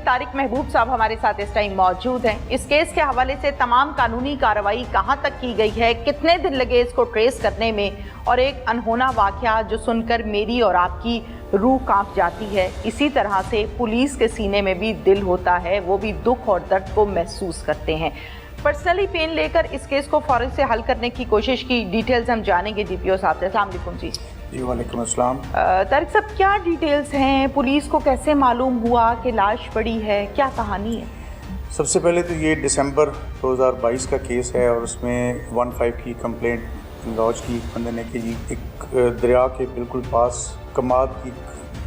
طارق محبوب صاحب ہمارے ساتھ اس ٹائم موجود ہیں. اس کیس کے حوالے سے تمام قانونی کارروائی کہاں تک کی گئی ہے, کتنے دن لگے اس کو ٹریس کرنے میں, اور ایک انہونا واقعہ جو سن کر میری اور آپ کی روح کانپ جاتی ہے, اسی طرح سے پولیس کے سینے میں بھی دل ہوتا ہے, وہ بھی دکھ اور درد کو محسوس کرتے ہیں. پرسنلی پین لے کر اس کیس کو فوراً سے حل کرنے کی کوشش کی. ڈیٹیلز ہم جانیں گے ڈی پی او صاحب سے. السلام علیکم. جی وعلیکم السلام. طارق صاحب, کیا ڈیٹیلز ہیں, پولیس کو کیسے معلوم ہوا کہ لاش پڑی ہے, کیا کہانی ہے؟ سب سے پہلے تو یہ دسمبر 2022 کا کیس ہے اور اس میں 15 کی کمپلینٹ لانچ کی بندے نے کہ جی ایک دریا کے بالکل پاس کماد کی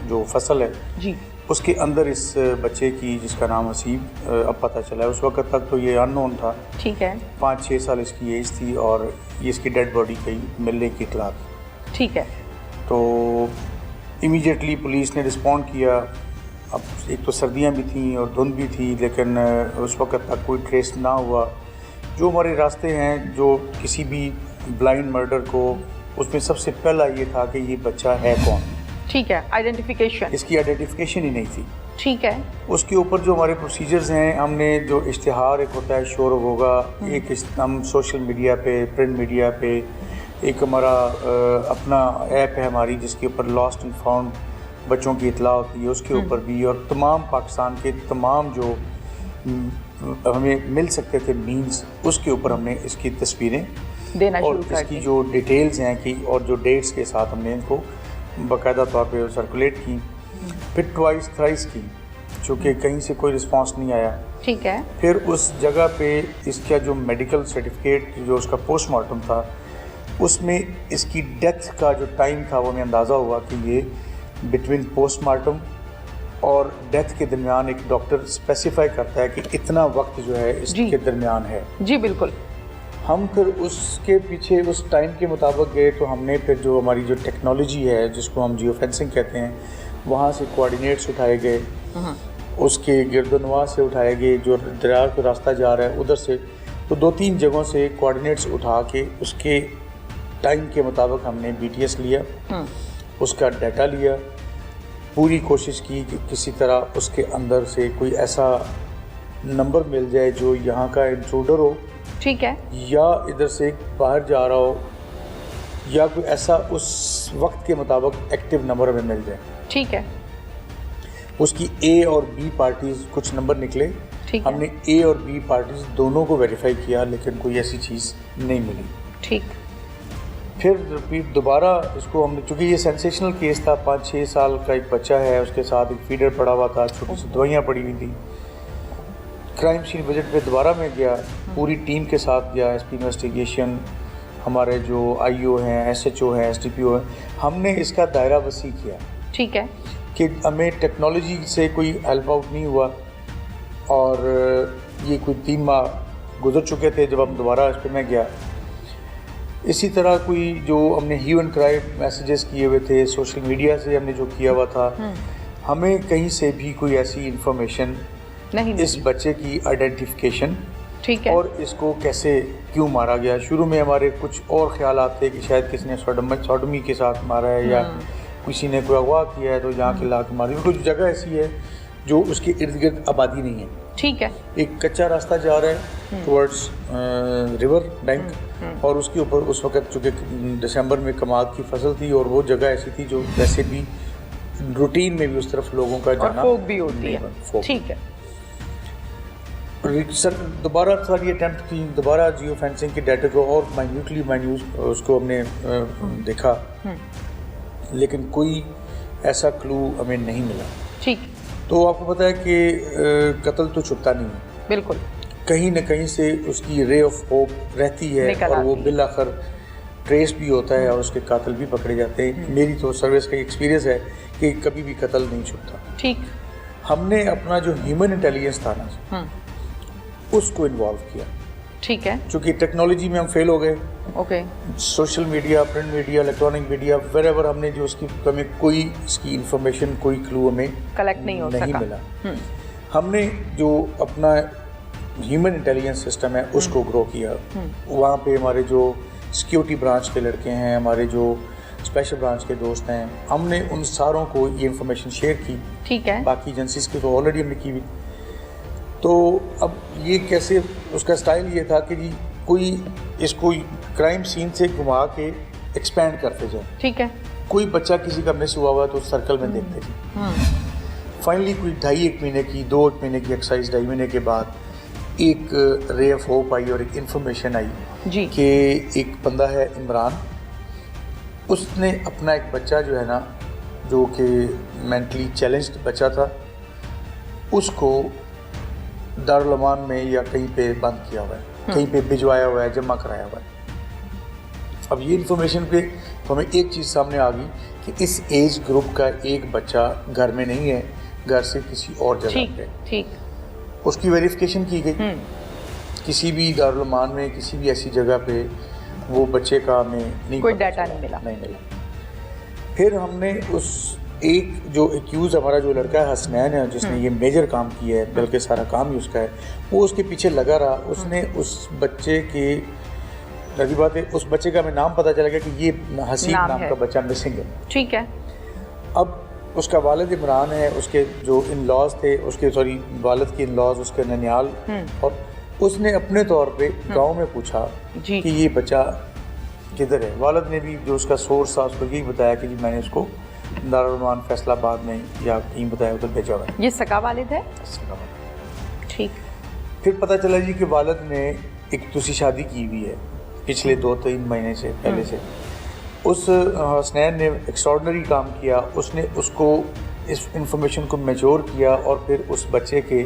جو فصل ہے جی اس کے اندر اس بچے کی جس کا نام حسیب اب پتہ چلا ہے. اس وقت تک تو یہ ان نون تھا. ٹھیک ہے. 5-6 سال اس کی ایج تھی اور یہ اس کی ڈیڈ باڈی کہیں ملنے کی اطلاع تھی. ٹھیک ہے. تو امیڈیٹلی پولیس نے رسپونڈ کیا. اب ایک تو سردیاں بھی تھیں اور دھند بھی تھی, لیکن اس وقت تک کوئی ٹریس نہ ہوا. جو ہمارے راستے ہیں جو کسی بھی بلائنڈ مرڈر کو, اس میں سب سے پہلا یہ تھا کہ یہ بچہ ہے کون. ٹھیک ہے. آئیڈینٹیفیکیشن, اس کی آئیڈینٹیفیکیشن ہی نہیں تھی. ٹھیک ہے. اس کے اوپر جو ہمارے پروسیجرز ہیں, ہم نے جو اشتہار ایک ہوتا ہے شور ہوگا, ایک ہم سوشل میڈیا پہ, پرنٹ میڈیا پہ, ایک ہمارا اپنا ایپ ہے ہماری جس کے اوپر لاسٹ اینڈ فاؤنڈ بچوں کی اطلاع ہوتی ہے, اس کے اوپر بھی, اور تمام پاکستان کے تمام جو ہمیں مل سکتے تھے مینز, اس کے اوپر ہم نے اس کی تصویریں دینا اور شروع اس کی جو ڈیٹیلز ہیں کہ اور جو ڈیٹس کے ساتھ ہم نے ان کو باقاعدہ طور پہ سرکولیٹ کی. پھر ٹوائس تھرائس کی, چونکہ کہیں سے کوئی رسپانس نہیں آیا. ٹھیک ہے. پھر اس جگہ پہ اس کا جو میڈیکل سرٹیفکیٹ جو اس کا پوسٹ مارٹم تھا, اس میں اس کی ڈیتھ کا جو ٹائم تھا وہ ہمیں اندازہ ہوا کہ یہ بٹوین پوسٹ مارٹم اور ڈیتھ کے درمیان ایک ڈاکٹر اسپیسیفائی کرتا ہے کہ اتنا وقت جو ہے اس کے درمیان ہے. جی بالکل. ہم پھر اس کے پیچھے اس ٹائم کے مطابق گئے, تو ہم نے پھر جو ہماری جو ٹیکنالوجی ہے جس کو ہم جیو فینسنگ کہتے ہیں, وہاں سے کوآرڈینیٹس اٹھائے گئے, اس کے گرد و نواح سے اٹھائے گئے, جو دریا کا راستہ جا رہا ہے ادھر سے, تو 2-3 جگہوں سے کوآرڈینیٹس اٹھا کے اس کے ٹائم کے مطابق ہم نے بی ٹی ایس لیا, اس کا ڈیٹا لیا, پوری کوشش کی کہ کسی طرح اس کے اندر سے کوئی ایسا نمبر مل جائے جو یہاں کا انٹروڈر ہو. ٹھیک ہے. یا ادھر سے باہر جا رہا ہو, یا کوئی ایسا اس وقت کے مطابق ایکٹیو نمبر ہمیں مل جائے. ٹھیک ہے. اس کی اے اور بی پارٹیز کچھ نمبر نکلے. ہم نے اے اور بی پارٹیز دونوں کو ویریفائی کیا, لیکن کوئی ایسی چیز نہیں ملی. ٹھیک. پھر دوبارہ اس کو ہم نے, چونکہ یہ سینسیشنل کیس تھا, 5-6 سال کا ایک بچہ ہے, اس کے ساتھ ایک فیڈر پڑا ہوا تھا, چھوٹی سی دوائیاں پڑی ہوئی تھیں. کرائم سین وزٹ پہ دوبارہ میں گیا, پوری ٹیم کے ساتھ گیا, ایس پی انویسٹیگیشن, ہمارے جو آئی او ہیں, ایس ایچ او ہیں, ایس ڈی پی او ہیں, ہم نے اس کا دائرہ وسیع کیا. ٹھیک ہے. کہ ہمیں ٹیکنالوجی سے کوئی ہیلپ آؤٹ نہیں ہوا, اور یہ کوئی 3 ماہ گزر چکے تھے جب ہم دوبارہ اس پہ میں گیا. اسی طرح کوئی جو ہم نے ہیو اینڈ کرائم میسیجز کیے ہوئے تھے, سوشل میڈیا سے ہم نے جو کیا ہوا تھا, ہمیں کہیں سے بھی کوئی ایسی انفارمیشن نہیں, اس بچے کی آئیڈینٹیفیکیشن اور اس کو کیسے کیوں مارا گیا. شروع میں ہمارے کچھ اور خیالات تھے کہ شاید کسی نے سوڈومی کے ساتھ مارا ہے, یا کسی نے کوئی اغوا کیا ہے تو یہاں کے لا کے ماری. کچھ جگہ ایسی ہے جو اس کے ارد گرد آبادی نہیں ہے. ٹھیک ہے. ایک کچا راستہ جا رہا ہے ٹورڈز ریور بینک, اور اس کے اوپر اس وقت چونکہ دسمبر میں کماد کی فصل تھی, اور وہ جگہ ایسی تھی جو ویسے بھی روٹین میں بھی اس طرف لوگوں کا جانا بھی ہوتی ہے. ٹھیک ہے. سر دوبارہ سر یہ اٹیمپٹ کی, دوبارہ جیو فینسنگ کے ڈیٹا کو اور مائنیوٹلی اس کو ہم نے دیکھا, لیکن کوئی ایسا کلو ہمیں نہیں ملا. ٹھیک. تو آپ کو پتہ ہے کہ قتل تو چھپتا نہیں ہے. بالکل. کہیں نہ کہیں سے اس کی رے آف ہوپ رہتی ہے, اور وہ بالآخر ٹریس بھی ہوتا ہے اور اس کے قاتل بھی پکڑے جاتے ہیں. میری تو سروس کا ایکسپیرینس ہے کہ کبھی بھی قتل نہیں چھپتا. ٹھیک. ہم نے اپنا جو ہیومن انٹیلیجنس تھا نا, اس کو انوالو کیا. ٹھیک ہے. چونکہ ٹیکنالوجی میں ہم فیل ہو گئے. Okay. Social media, print media, electronic media, where ever ہم نے جو اس کی ہمیں کوئی اس کی انفارمیشن, کوئی کلو ہمیں کلیکٹ نہیں ملا. ہم نے جو اپنا ہیومن انٹیلیجنس سسٹم ہے اس کو گرو کیا. وہاں پہ ہمارے جو سیکیورٹی برانچ کے لڑکے ہیں, ہمارے جو اسپیشل برانچ کے دوست ہیں, ہم نے ان ساروں کو یہ انفارمیشن شیئر کی. ٹھیک ہے. باقی ایجنسیز کی تو آلریڈی ہم نے کی ہوئی. تو اب یہ کیسے اس کا سٹائل یہ تھا کہ جی کوئی اس کو کرائم سین سے گھما کے ایکسپینڈ کرتے جائیں. ٹھیک ہے. کوئی بچہ کسی کا مس ہوا ہوا تو اس سرکل میں دیکھتے جائیں. فائنلی کوئی 2.5 مہینے کی 2 مہینے کی ایکسرسائز 2.5 مہینے کے بعد ایک رے آف ہوپ آئی اور ایک انفارمیشن آئی جی کہ ایک بندہ ہے عمران, اس نے اپنا ایک بچہ جو ہے نا جو کہ مینٹلی چیلنجڈ بچہ تھا اس کو دارالامان میں یا کہیں پہ بند کیا ہوا ہے, کہیں پہ بھجوایا ہوا ہے, جمع کرایا ہوا ہے. اب یہ انفارمیشن پہ تو ہمیں ایک چیز سامنے آ گئی کہ اس ایج گروپ کا ایک بچہ گھر میں نہیں ہے, گھر سے کسی اور جگہ پہ. ٹھیک. اس کی ویریفیکیشن کی گئی, کسی بھی دارالامان میں کسی بھی ایسی جگہ پہ وہ بچے کا ہمیں نہیں کوئی ڈیٹا نہیں ملا. پھر ہم نے اس ایک جو ایکیوز ہمارا جو لڑکا ہے حسنین ہے جس نے یہ میجر کام کیا ہے, بلکہ سارا کام ہی اس کا ہے, وہ اس کے پیچھے لگا رہا. اس نے اس بچے کی لگی بات ہے اس بچے کا ہمیں نام پتہ چلا گیا کہ یہ حسین نام کا بچہ مسنگ ہے. ٹھیک ہے. اب اس کا والد عمران ہے, اس کے جو ان لاز تھے اس کے والد کے ان لاز اس کے ننیال, اور اس نے اپنے طور پہ گاؤں میں پوچھا کہ یہ بچہ کدھر ہے. والد نے بھی جو اس کا سورس تھا اس کو یہی بتایا کہ جی میں نے اس کو دارالامان فیصل آباد میں یا کہیں بتایا ادھر بھیجا ہوا ہے. یہ سگا والد ہے. ٹھیک. پھر پتہ چلا جی کہ والد نے ایک دوسری شادی کی ہوئی ہے پچھلے 2-3 مہینے سے پہلے سے. اس حسنین نے ایکسٹراڈنری کام کیا, اس نے اس کو اس انفارمیشن کو میچور کیا اور پھر اس بچے کے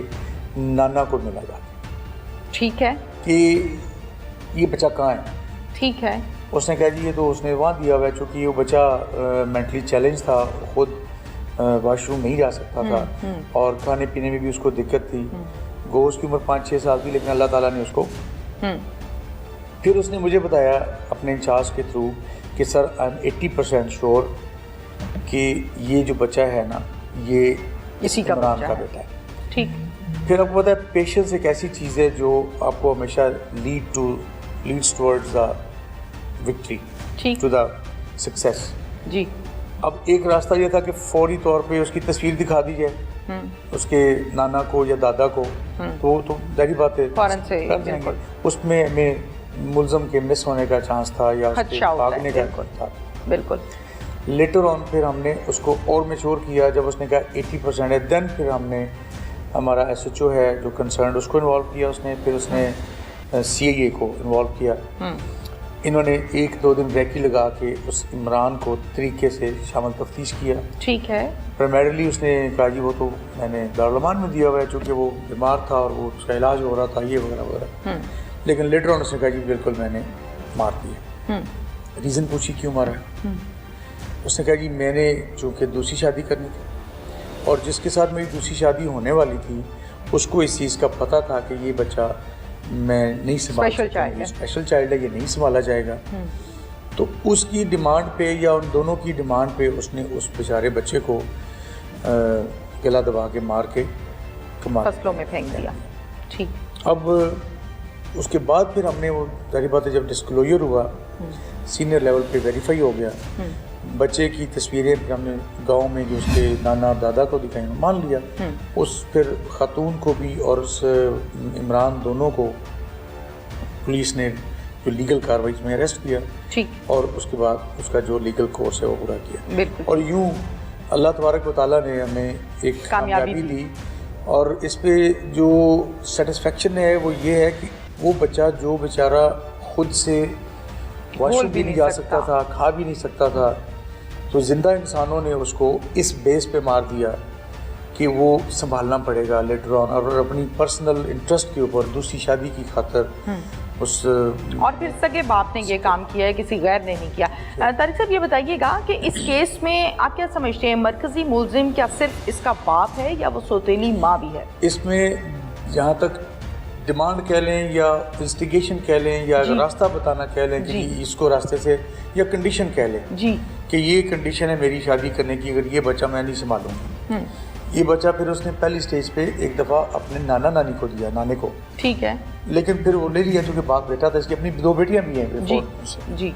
نانا کو ملا جا کے. ٹھیک ہے. کہ یہ بچہ کہاں ہے. ٹھیک ہے. اس نے کہا جی یہ تو اس نے وہاں دیا ہوا ہے, چونکہ وہ بچہ مینٹلی چیلنج تھا, خود واش روم نہیں جا سکتا تھا اور کھانے پینے میں بھی اس کو دقت تھی. گو اس کی عمر 5-6 سال تھی, لیکن اللہ تعالیٰ نے اس کو. پھر اس نے مجھے بتایا اپنے انچارج کے تھرو کہ سر آئی ایم 80% شیور کہ یہ جو بچہ ہے نا یہ اسی عمران کا بیٹا ہے. ٹھیک. پھر آپ کو پتا ہے پیشنس ایک ایسی چیز ہے جو آپ کو ہمیشہ leads towards the victory, to the success. جی. اب ایک راستہ یہ تھا کہ فوری طور پہ اس کی تصویر دکھا دی جائے اس کے نانا کو یا دادا کو, تو ظاہری بات ہے اس میں ہمیں ملزم کے مس ہونے کا چانس تھا یا اس کے بھاگنے کا تھا. بالکل. لیٹر آن پھر ہم نے اس کو اور میچور کیا, جب اس نے کہا 80% ہے, دین پھر ہم نے ہمارا ایس ایچ او ہے جو کنسرنڈ اس کو انوالو کیا. اس نے پھر اس نے سی آئی اے کو انوالو کیا. انہوں نے 1-2 دن ریکی لگا کے اس عمران کو طریقے سے شامل تفتیش کیا. ٹھیک ہے. پرائمریلی اس نے کہا جی وہ تو میں نے دارالامان میں دیا ہوا ہے چونکہ وہ بیمار تھا اور وہ اس کا علاج ہو رہا تھا یہ وغیرہ وغیرہ. لیکن لیٹر آن اس نے کہا جی بالکل میں نے مار دیا. ریزن پوچھی کیوں مارا ہے. اس نے کہا جی میں نے چونکہ دوسری شادی کرنی تھی اور جس کے ساتھ میری دوسری شادی ہونے والی تھی اس کو اس چیز کا پتہ تھا کہ یہ بچہ میں نہیں سنبھال سکتا, اسپیشل چائلڈ ہے, یہ نہیں سنبھالا جائے گا. تو اس کی ڈیمانڈ پہ یا ان دونوں کی ڈیمانڈ پہ اس نے اس بیچارے بچے کو گلا دبا کے مار کے فصلوں میں پھینک دیا. ٹھیک. اب اس کے بعد پھر ہم نے وہ ظاہری بات ہے جب ڈسکلوجر ہوا سینئر لیول پہ ویریفائی ہو گیا, بچے کی تصویریں پھر ہم نے گاؤں میں جو اس کے نانا دادا کو دکھائیں مان لیا. اس پھر خاتون کو بھی اور اس عمران دونوں کو پولیس نے جو لیگل کاروائی میں اریسٹ کیا. ٹھیک. اور اس کے بعد اس کا جو لیگل کورس ہے وہ پورا کیا. بالکل. اور یوں اللہ تبارک و تعالیٰ نے ہمیں ایک کامیابی دی. اور اس پہ جو سیٹسفیکشن ہے وہ یہ ہے کہ وہ بچہ جو بیچارہ خود سے واش روم بھی نہیں جا سکتا تھا, کھا بھی نہیں سکتا تھا, تو زندہ انسانوں نے اس کو اس بیس پہ مار دیا کہ وہ سنبھالنا پڑے گا لیٹر آن, اور اپنی پرسنل انٹرسٹ کے اوپر دوسری شادی کی خاطر اس. اور پھر سگے باپ نے یہ کام کیا ہے, کسی غیر نے نہیں کیا. طارق صاحب یہ بتائیے گا کہ اس کیس میں آپ کیا سمجھتے ہیں, مرکزی ملزم کیا صرف اس کا باپ ہے یا وہ سوتیلی ماں بھی ہے؟ اس میں جہاں تک ڈیمانڈ کہہ لیں یا انسٹیگیشن کہہ لیں یا راستہ بتانا کہہ لیں کہ اس کو راستے سے, یا کنڈیشن کہہ لیں کہ یہ کنڈیشن ہے میری شادی کرنے کی, اگر یہ بچہ میں نہیں سنبھالوں گا. یہ بچہ پھر اس نے پہلی سٹیج پہ ایک دفعہ اپنے نانا نانی کو دیا, نانے کو. ٹھیک ہے. لیکن پھر وہ لے لیا چونکہ باپ بیٹا تھا, اس کی اپنی 2 بیٹیاں بھی ہیں. جی.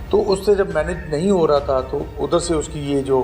تو اس سے جب مینیج نہیں ہو رہا تھا تو ادھر سے اس کی یہ جو